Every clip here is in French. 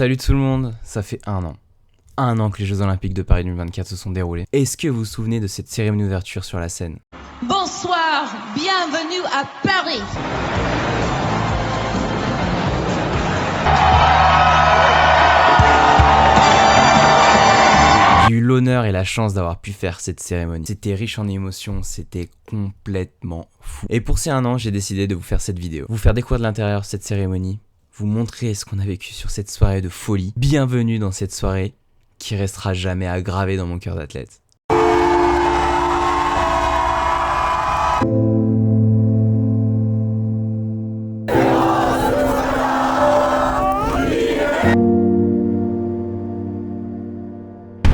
Salut tout le monde, ça fait un an que les Jeux Olympiques de Paris 2024 se sont déroulés. Est-ce que vous vous souvenez de cette cérémonie d'ouverture sur la scène? Bonsoir, bienvenue à Paris. J'ai eu l'honneur et la chance d'avoir pu faire cette cérémonie. C'était riche en émotions, c'était complètement fou. Et pour ces un an, j'ai décidé de vous faire cette vidéo. Vous faire découvrir de l'intérieur cette cérémonie, vous montrer ce qu'on a vécu sur cette soirée de folie. Bienvenue dans cette soirée qui restera jamais à graver dans mon cœur d'athlète.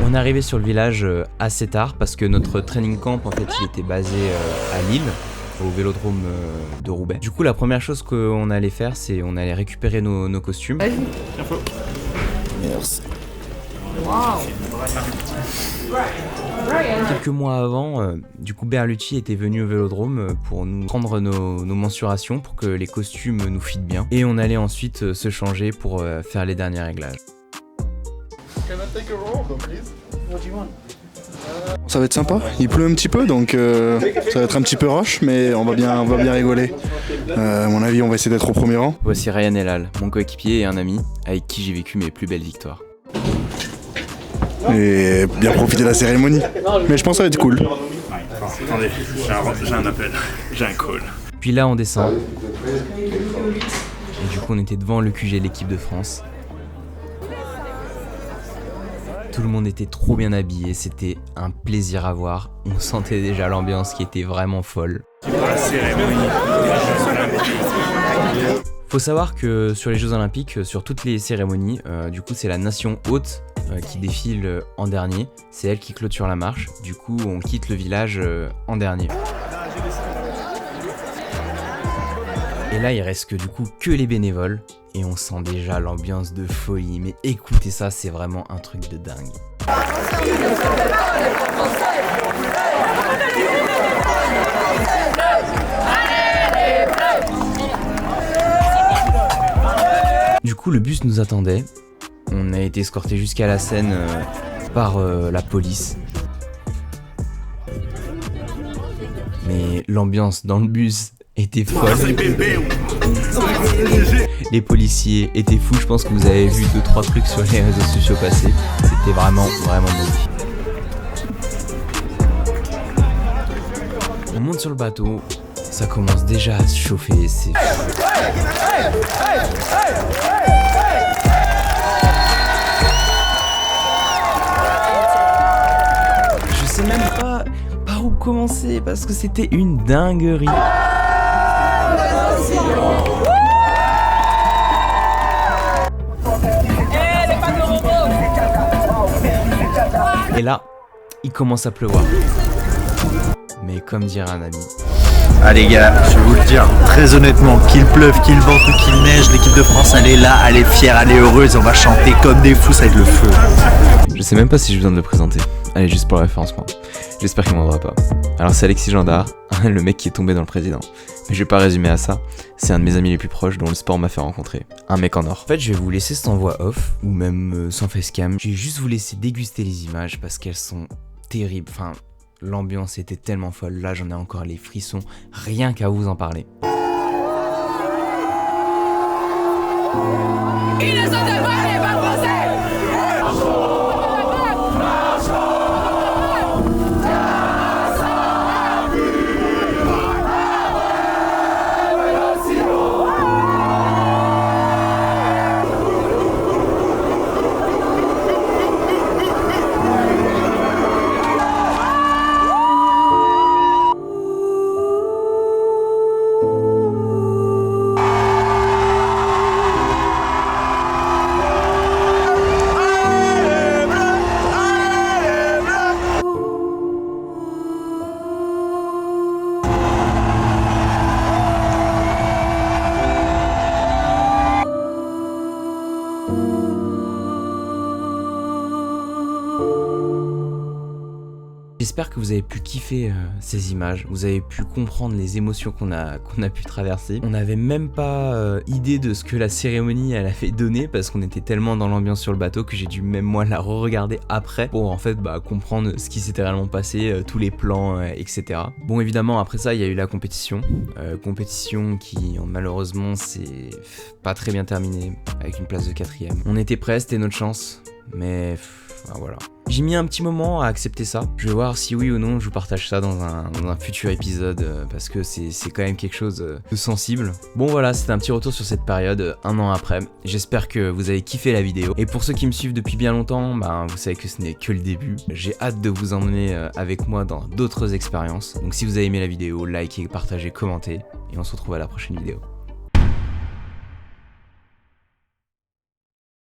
On est arrivé sur le village assez tard parce que notre training camp en fait il était basé à Lille, au vélodrome de Roubaix. Du coup la première chose qu'on allait faire c'est on allait récupérer nos costumes. Merci. Wow. Quelques mois avant, du coup Berlucci était venu au vélodrome pour nous prendre nos mensurations pour que les costumes nous fitent bien. Et on allait ensuite se changer pour faire les derniers réglages. Ça va être sympa, il pleut un petit peu donc ça va être un petit peu rush mais on va bien rigoler. À mon avis on va essayer d'être au premier rang. Voici Ryan Elal, mon coéquipier et un ami avec qui j'ai vécu mes plus belles victoires. Et bien profiter de la cérémonie. Mais je pense que ça va être cool. Attendez, j'ai un appel, j'ai un call. Puis là on descend. Et du coup on était devant le QG de l'équipe de France. Tout le monde était trop bien habillé, c'était un plaisir à voir. On sentait déjà l'ambiance qui était vraiment folle. La cérémonie des Jeux Olympiques. Faut savoir que sur les Jeux Olympiques, sur toutes les cérémonies, du coup c'est la nation hôte qui défile en dernier. C'est elle qui clôture la marche. Du coup on quitte le village en dernier. Et là il reste que les bénévoles. Et on sent déjà l'ambiance de folie. Mais écoutez ça, c'est vraiment un truc de dingue. Du coup, le bus nous attendait. On a été escorté jusqu'à la scène par la police. Mais l'ambiance dans le bus était folle. Les policiers étaient fous, je pense que vous avez vu 2-3 trucs sur les réseaux sociaux passer. C'était vraiment magnifique. On monte sur le bateau, ça commence déjà à se chauffer, c'est... Je sais même pas par où commencer parce que c'était une dinguerie. Et là, il commence à pleuvoir. Mais comme dirait un ami. Ah les gars, je vais vous le dire, très honnêtement, qu'il pleuve, qu'il vente ou qu'il neige, l'équipe de France elle est là, elle est fière, elle est heureuse, et on va chanter comme des fous, ça va être le feu. Je sais même pas si j'ai besoin de le présenter. Allez, juste pour le référencement. J'espère qu'il m'en voudra pas. Alors c'est Alexis Gendard, le mec qui est tombé dans le président. Mais je vais pas résumer à ça, c'est un de mes amis les plus proches dont le sport m'a fait rencontrer. Un mec en or. En fait, je vais vous laisser sans voix off, ou même sans facecam. Je vais juste vous laisser déguster les images parce qu'elles sont terribles. Enfin, l'ambiance était tellement folle. Là, j'en ai encore les frissons, rien qu'à vous en parler. J'espère que vous avez pu kiffer ces images, vous avez pu comprendre les émotions qu'on a pu traverser. On n'avait même pas idée de ce que la cérémonie elle avait donné parce qu'on était tellement dans l'ambiance sur le bateau que j'ai dû même moi la re-regarder après pour en fait comprendre ce qui s'était réellement passé, tous les plans, etc. Bon évidemment après ça il y a eu la compétition, compétition qui malheureusement s'est pas très bien terminée avec une place de 4ème. On était prêts, c'était notre chance, mais voilà. J'ai mis un petit moment à accepter ça. Je vais voir si oui ou non je vous partage ça dans un futur épisode parce que c'est quand même quelque chose de sensible. Bon voilà, c'était un petit retour sur cette période, un an après. J'espère que vous avez kiffé la vidéo. Et pour ceux qui me suivent depuis bien longtemps, vous savez que ce n'est que le début. J'ai hâte de vous emmener avec moi dans d'autres expériences. Donc si vous avez aimé la vidéo, likez, partagez, commentez. Et on se retrouve à la prochaine vidéo.